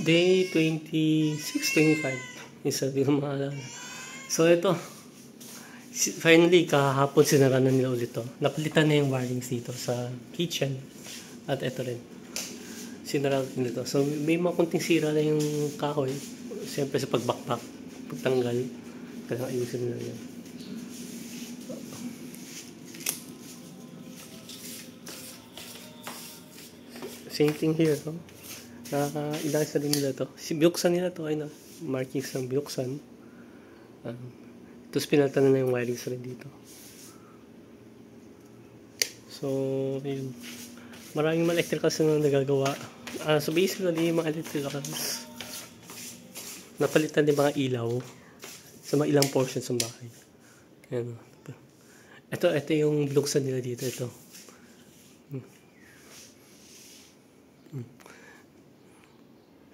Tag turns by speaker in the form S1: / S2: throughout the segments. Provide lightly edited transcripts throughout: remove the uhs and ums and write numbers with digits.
S1: Day 26, 25. Isa yung maalala. So ito, finally kahapon sinara na nila ulit to. Napalitan na yung wirings dito sa kitchen. At ito rin. Sinara nila to. So may mga kunting sira na yung kahoy. Siyempre sa pagbakbak, pagtanggal. Kailangan ayusin nila yan. Same thing here, no? Ilayas na rin nila to. Binuksan nila to, ay na, markings ng binuksan. Tapos pinalitan na yung wirings rin dito. So, yun. Maraming mga electricals na nagagawa. So basically, mga electricals, napalitan din mga ilaw sa mga ilang portions ng bahay. Ayan. Ito yung binuksan nila dito. Ito.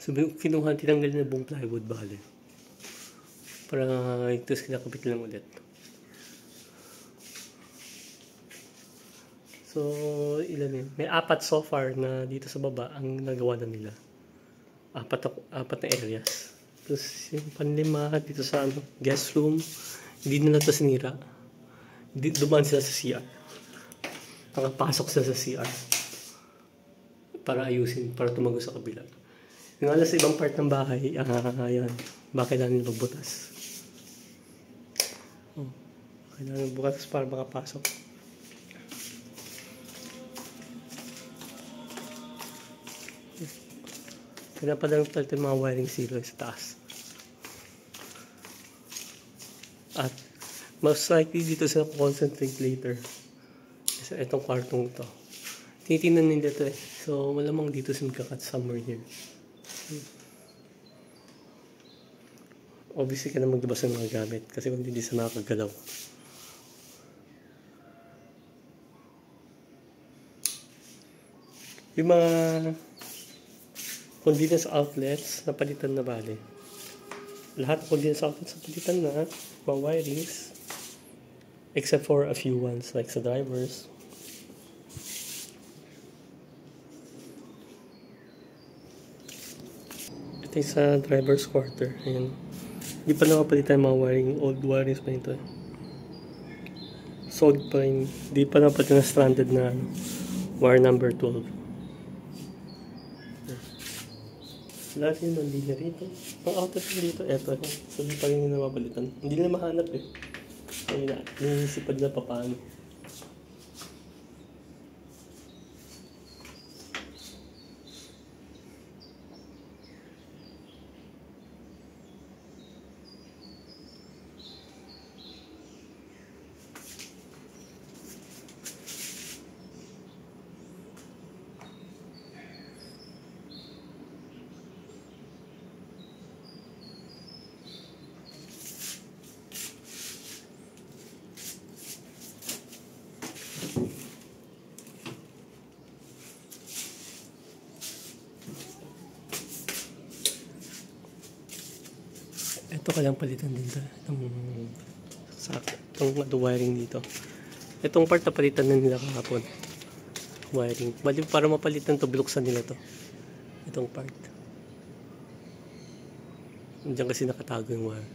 S1: So, kinuha, tinanggal na buong plywood bale. Para ito kinakabit lang ulit. So, ilan yun? May 4 so far na dito sa baba ang nagawa na nila. 4 na areas. Tapos yung panlima dito sa guest room, hindi nila ito sinira. Dumaan sila sa CR. Nakapasok sila sa CR. Para ayusin, para tumago sa kabila. Yung alas sa ibang part ng bahay, ayan, bakit kailangan nila magbutas? Kailangan magbutas para makapasok. Kaya pa lang tayo mga wiring zero sa taas. At most likely dito sila concentrate later. Kasi itong kwartong ito. Tinitingnan nila ito eh. So malamang dito sila magkakat somewhere here. Obviously ka na maglabas ng mga gamit kasi kung hindi sa nakakagalaw. Yung mga convenience outlets na palitan na bale. Lahat ng convenience outlets na palitan na mga wirings except for a few ones like sa drivers. Ito yung sa driver's quarter. Ayan. Hindi pa napapalitan mga wiring. Old wirings pa ito. Sold pa rin. Hindi pa napapalitan na stranded na wire number 12. Lahat yung nandila rito. Ang outlet dito, eto. So, hindi pa rin yung napapalitan. Hindi na mahanap eh. Ayun na. Naisipad na pa paano. Ito kailang palitan din itong wiring dito. Itong part na palitan na nila kahapon. Wiring. Bali para mapalitan to, binuksan nila to. Itong part. Diyan kasi nakatago yung wire.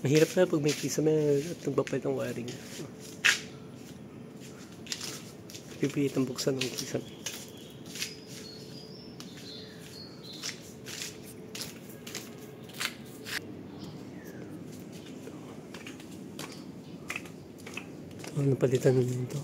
S1: Mahirap na pag may kisame at nagpapalit ang wiring. Pipilitan buksan ng kisame. Napalitan na dito.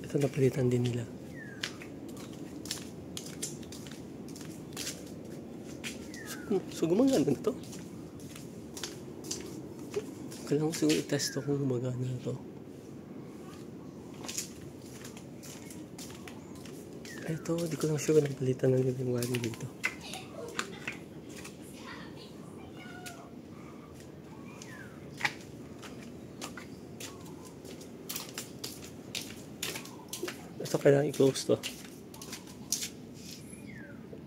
S1: Ito napalitan din nila. So gumagana na ito. Kailangan ko siguro i-test kung gumagana na ito. Ito, di ko lang sure kung napalitan na nila yung wiring dito. Ito kailangan i-close to.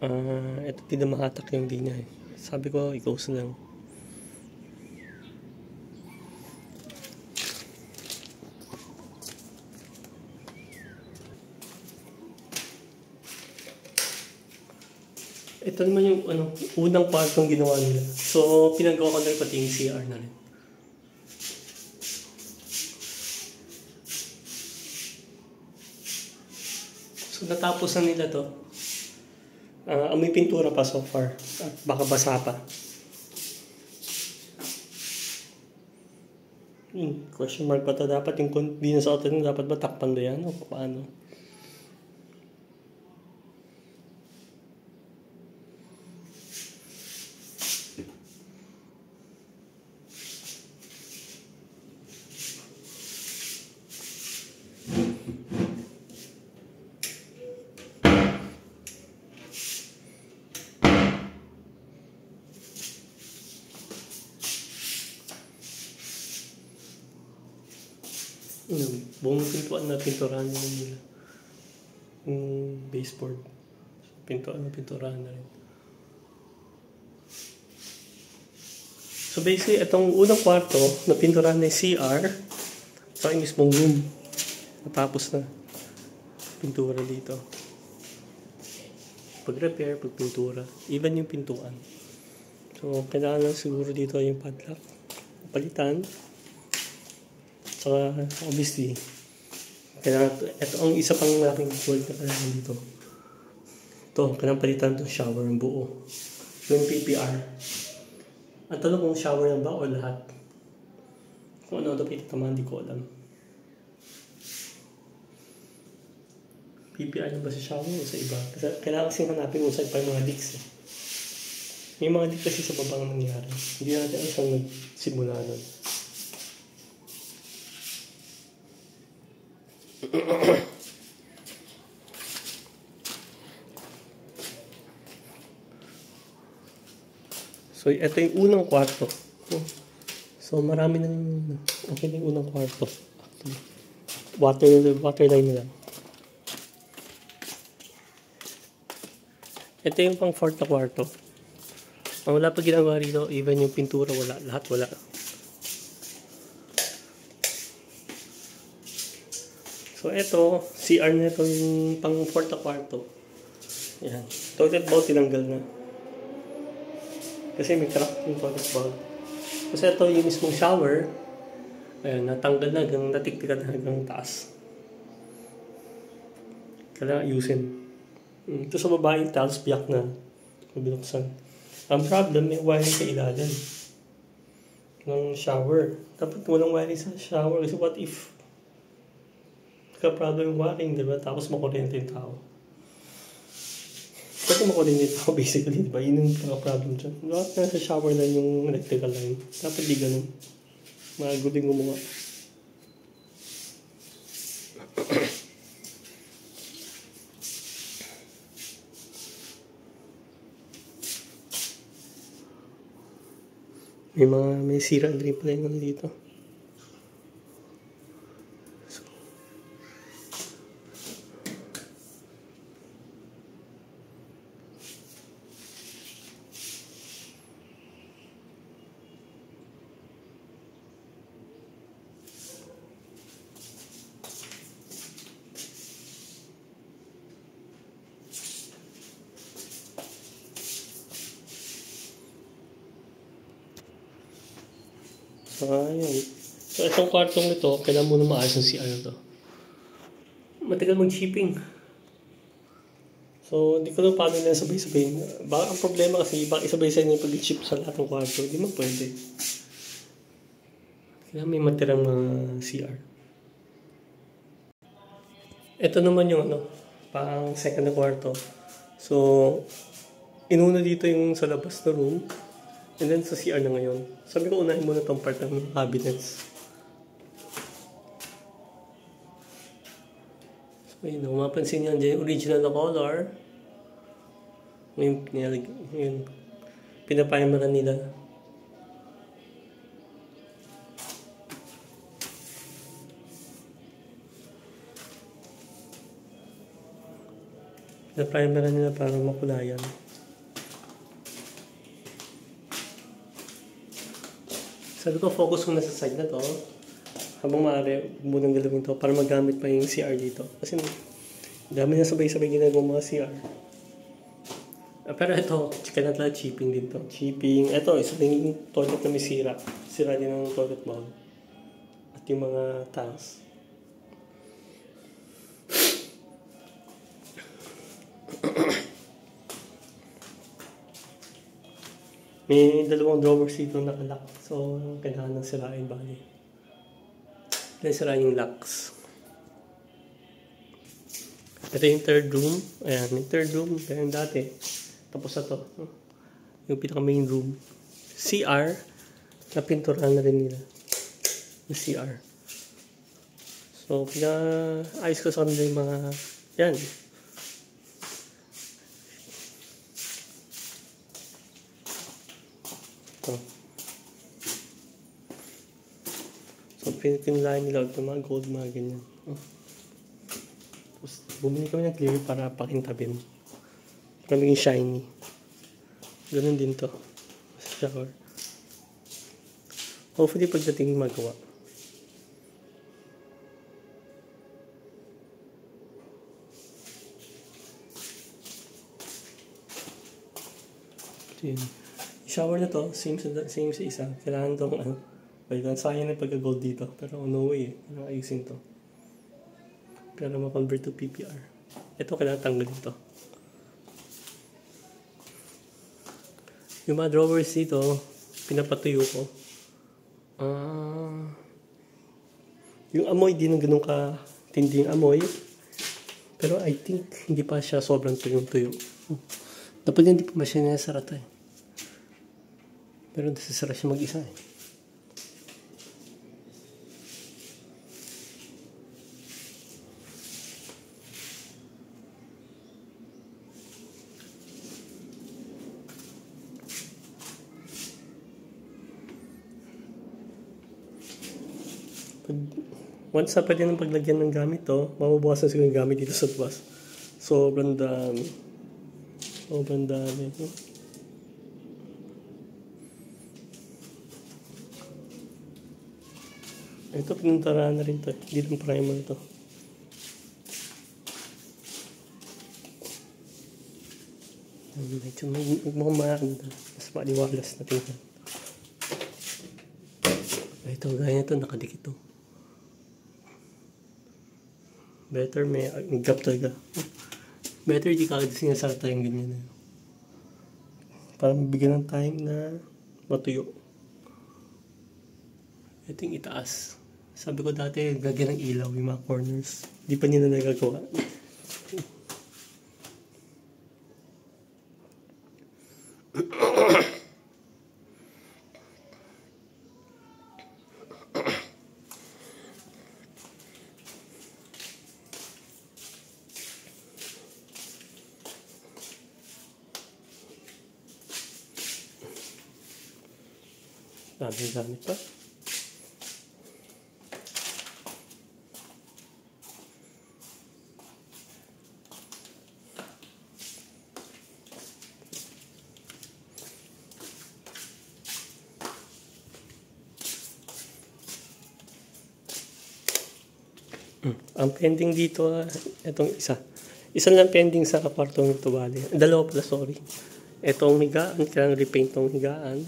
S1: Ito din na makatak yung linya eh. Sabi ko, i-close lang. Ito naman yung unang kwartong ginawa nila. So, pinagawa ko na rin pati yung CR na rin. So, natapos na nila to. Amoy pintura pa so far. At baka basa pa. Question mark pa to. Dapat yung di na sa hotel, dapat ba takpan ba yan? O paano? Buong pintuan na pinturahan nila. Baseboard. Pintuan na pinturahan na rin. So basically, itong unang kwarto na pinturahan na yung CR sa mismong room. Natapos na. Pintura dito. Pag-repair, pag-pintura. Even yung pintuan. So, kailangan lang siguro dito yung padlock. Palitan. Saka, obviously, ito ang isa pang malaking gold na kailangan dito. Ito, kailangan palitan itong shower ng buo. Yung PPR. Ang tanong kung shower lang ba o lahat? Kung ano ito pinatamaan, di ko alam. PPR lang ba sa shower o sa iba? Kasi kailangan kasing hanapin mo sa pa yung mga leaks eh. May mga leaks kasi sa babang nangyari. Hindi natin alam saan nagsimula nun. So, ito yung unang kwarto. So, marami ng okay na yung unang kwarto. Water line nila. Ito yung pang fourth na kwarto. Wala pa ginagawa rito. Even yung pintura, wala. Lahat wala. So, ito, CR na ito yung pang fourth na kwarto. Yan. Toilet bowl tinanggal na. Kasi may crack yung toilet bowl. Kasi ito yung mismong shower. Ayun, natanggal na hanggang natiktikan na hanggang taas. Kailangan ayusin. Ito sa baba yung tiles biyak na. Binuksan. Ang problem, may wiring sa ilalim ng shower. Dapat walang wiring sa shower kasi what if problem yung wiring, diba? Tapos makuryente yung tao. Kasi makuryente yung tao basically, diba? Yun yung problem dyan. Lahat na sa shower na yung electrical line. Dapat di ganun. Magaguling gumawa. May sira rin pala yung dito. Ayun. So, itong kwartong ito, kailangan muna maayos ng CR to. Matagal mag-shipping. So, hindi ko lang paano na sabay-sabay. Baka ang problema kasi, baka isabay-sabay na yung pag-ship sa lahat ng kwarto. Hindi mo pwede. Kailangan may matirang CR. Ito naman yung pang second na kwarto. So, inuna dito yung sa labas na room. And then sa CR na ngayon. Sabi ko unahin muna itong part ng cabinets. So yun, mapansin nyo dyan yung original na color. Yung pinapayamaran nila. Na-primer nila para makulayan. Sabi ko, focus ko na sa side na to. Habang maaari, munang galawin to para magamit pa yung CR dito. Kasi dami na sabay-sabay ginagawa mga CR. Pero ito, chicken na talaga, chipping din to. Chipping. Ito, isa din yung toilet na may sira. Sira din ang toilet bowl. At yung mga tiles. May dalawang drawers dito nakalock. So, kailangan nang sirain bali. Kailangan sirain yung locks. Ito yung third room. Ayan, yung third room. Kaya dati. Tapos na to. Yung pinaka main room. CR. Napinturahan na rin nila. Yung CR. So, ayos ko sa kanila yung mga... Yan. Ito. So, pinulahan nila ito mga gold, mga ganyan. Tapos, bumili kami ng clear para pakintabin. Para maging shiny. Ganun din to. Shower. Hopefully, pagdating magawa. So, yun. Shower na to, same sa isa. Kailangan itong sayang na pagka-gold dito. Pero no way Ano ayusin to. Pero ma-convert to PPR. Ito kailangan tanggalin to. Yung mga drawers dito, pinapatuyo ko. Yung amoy, di na ganun ka tinding amoy. Pero I think hindi pa siya sobrang tuyong-tuyo. Dapat hindi pa masyadong nasarata eh. Pero nasasara siya mag-isa eh. Once na pwede nang paglagyan ng gamit to, mababawasan siguro yung gamit dito sa labas. Sobrang dami. Sobrang dami. Ito, pinuntarahan na rin to. Hindi lang primer to. Medyo mukhang maganda. Mas maliwalas na tingnan. Ito, gaya nito, nakadikit to. Better may gap talaga. Better di kagad sinasarta yung ganyan. Para mabigyan ng time na matuyo. Ito yung itaas. Sabi ko dati, gagyan ng ilaw yung mga corners. Di pa nila nagagawa. Daming gamit pa. Ang pending dito, itong isa. Isa lang pending sa kwartong ito, bali. Dalawa pala, sorry. Itong higaan, kailangan repaint tong higaan.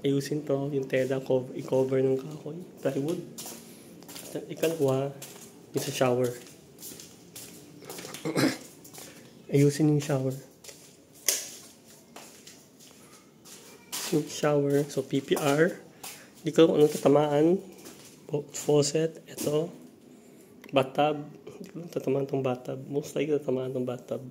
S1: Ayusin to, yung tela, i-cover ng kahoy, plywood. At ikalawa, yung sa shower. Ayusin yung shower. Yung shower, so PPR. Hindi ko anong tatamaan. Faucet, ito. Bathtub. Hindi ko tatamaan itong bathtub. Most likely tatamaan itong bathtub.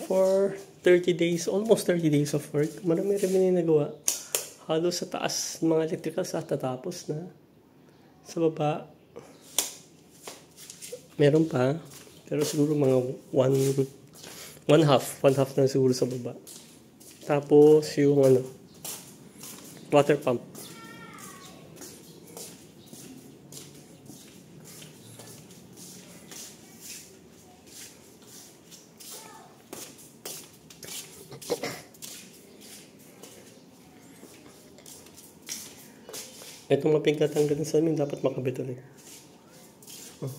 S1: For 30 days, almost 30 days of work, marami rin nagawa. Halos sa taas mga electrical sa tatapos na. Sa baba, meron pa. Pero siguro mga one half na siguro sa baba. Tapos yung water pump. Itong mapingkatanggal sa amin, dapat makabit ulit. Oh.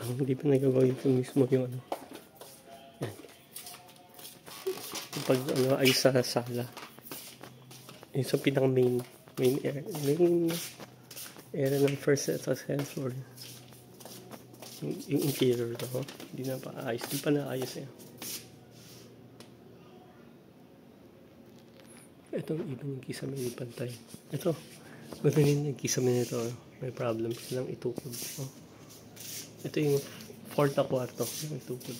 S1: Ang hindi pa nagagawa ito mismo yung yan. Pag ay sa sala. Yung sa pinaka main area ng first set of sensor. Yung interior ito. Hindi na pa ayos. Hindi pa naayos eh. Ito ibang yung kisame yung pantay. Ito. Magaling yung kisame nito. May problem silang itukod. Oh. Ito yung fourth na kwarto ng itukod.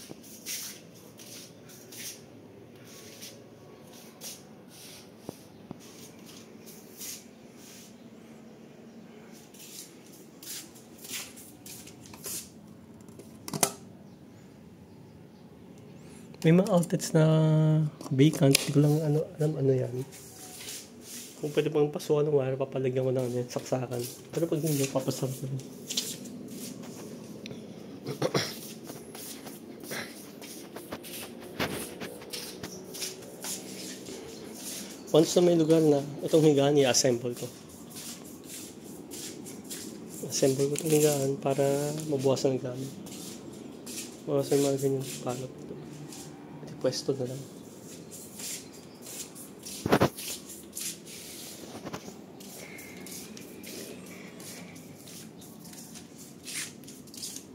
S1: May mga outlets na vacant. Hindi ko lang alam ano yan. Kung pwede pang pasukan ng wire, papalagyan ko ng saksakan. Pero pag hindi, papasarap ko rin. Once na may lugar na, itong higaan, i-assemble ko. Assemble ko itong higaan para mabuwasan ng gamit. Mabuwasan yung mga ganyan palot. Ito, pwesto na lang.